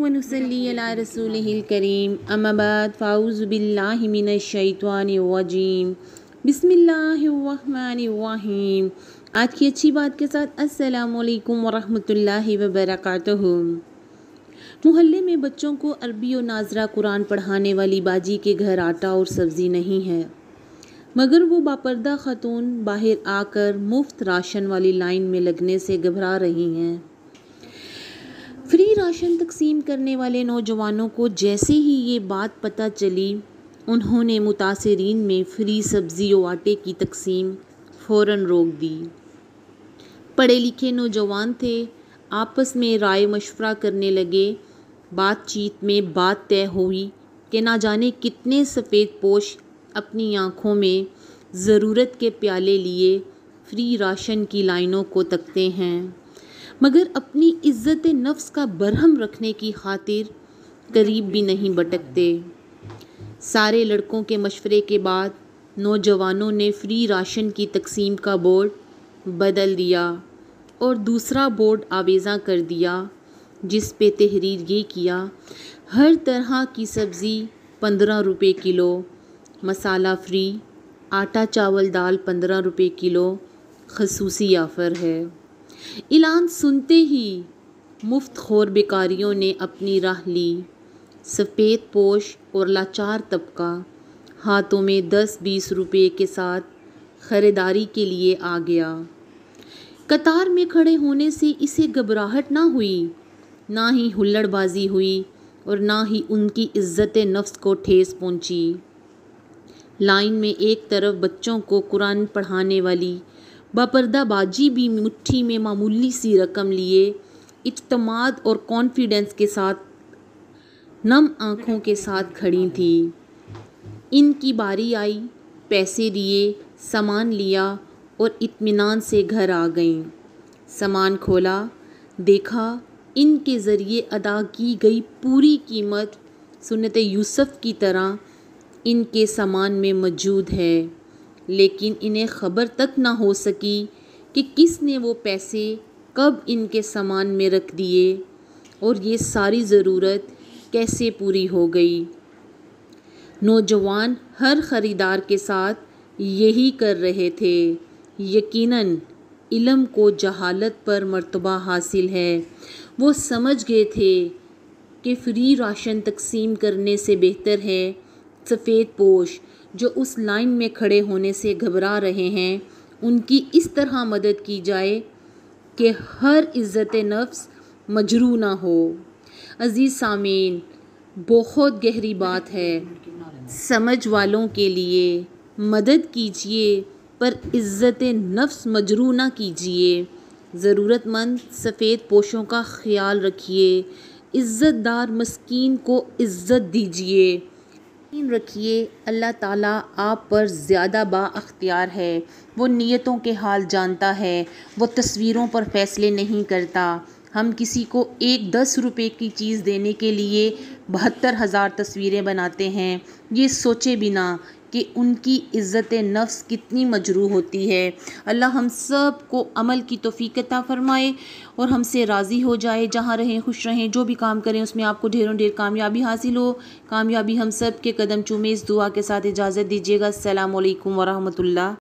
व नुसल्ली अला रसूलिहिल करीम अम्मा बाद फ़ाऊज़ु बिल्लाहि मिनश शैतानिर रजीम बिस्मिल्लाहिर्रहमानिर्रहीम। आज की अच्छी बात के साथ अस्सलामु अलैकुम व रहमतुल्लाहि व बरकातुहू। मोहल्ले में बच्चों को अरबी और नाज़रा कुरान पढ़ाने वाली बाजी के घर आटा और सब्ज़ी नहीं है, मगर वो बापर्दा खातून बाहर आकर मुफ्त राशन वाली लाइन में लगने से घबरा रही हैं। फ्री राशन तकसीम करने वाले नौजवानों को जैसे ही ये बात पता चली, उन्होंने मुतासिरीन में फ्री सब्ज़ी और आटे की तकसीम फ़ौरन रोक दी। पढ़े लिखे नौजवान थे, आपस में राय मशवरा करने लगे। बातचीत में बात तय हुई कि ना जाने कितने सफ़ेद पोश अपनी आँखों में ज़रूरत के प्याले लिए फ्री राशन की लाइनों को तकते हैं, मगर अपनी इज़्ज़त नफ्स का बरहम रखने की खातिर करीब भी नहीं भटकते। सारे लड़कों के मशवरे के बाद नौजवानों ने फ्री राशन की तकसीम का बोर्ड बदल दिया और दूसरा बोर्ड आवेज़ा कर दिया, जिस पे तहरीर ये किया, हर तरह की सब्ज़ी 15 रुपये किलो, मसाला फ्री, आटा चावल दाल 15 रुपये किलो, खसूसी ऑफ़र है। ऐलान सुनते ही मुफ्त खोर बेकारियों ने अपनी राह ली। सफ़ेद पोश और लाचार तबका हाथों में 10-20 रुपये के साथ ख़रीदारी के लिए आ गया। कतार में खड़े होने से इसे घबराहट ना हुई, ना ही हुल्लड़बाजी हुई और ना ही उनकी इज़्ज़त नफ्स को ठेस पहुंची। लाइन में एक तरफ बच्चों को कुरान पढ़ाने वाली बापर्दा बाजी भी मुट्ठी में मामूली सी रकम लिए इत्मीनान और कॉन्फिडेंस के साथ नम आँखों के साथ खड़ी थी। इनकी बारी आई, पैसे दिए, सामान लिया और इत्मीनान से घर आ गईं। सामान खोला, देखा इनके ज़रिए अदा की गई पूरी कीमत सुन्नत यूसुफ की तरह इनके सामान में मौजूद है, लेकिन इन्हें ख़बर तक ना हो सकी कि किसने वो पैसे कब इनके सामान में रख दिए और ये सारी ज़रूरत कैसे पूरी हो गई। नौजवान हर ख़रीदार के साथ यही कर रहे थे। यकीनन इल्म को जहालत पर मर्तबा हासिल है। वो समझ गए थे कि फ्री राशन तकसीम करने से बेहतर है सफ़ेद पोश जो उस लाइन में खड़े होने से घबरा रहे हैं, उनकी इस तरह मदद की जाए कि हर इज़्ज़त नफ्स मजरू ना हो। अज़ीज़ सामीन, बहुत गहरी बात है। समझ वालों के लिए मदद कीजिए, पर इज़्ज़त नफ्स मजरू ना कीजिए। ज़रूरतमंद सफ़ेद पोशों का ख्याल रखिए। इज़्ज़तदार मस्कीन को इज़्ज़त दीजिए। यकीन रखिए अल्लाह ताला आप पर ज़्यादा बाअख्तियार है। वो नीयतों के हाल जानता है। वो तस्वीरों पर फ़ैसले नहीं करता। हम किसी को 10 रुपये की चीज़ देने के लिए 72,000 तस्वीरें बनाते हैं, ये सोचे बिना कि उनकी इज़्ज़त नफ्स कितनी मजरूह होती है। अल्लाह हम सब को अमल की तौफीक अता फ़रमाए और हमसे राज़ी हो जाए। जहाँ रहें खुश रहें, जो भी काम करें उसमें आपको ढेरों ढेर कामयाबी हासिल हो। कामयाबी हम सब के कदम चूमे, इस दुआ के साथ इजाज़त दीजिएगा। अस्सलामु अलैकुम व रहमतुल्लाह।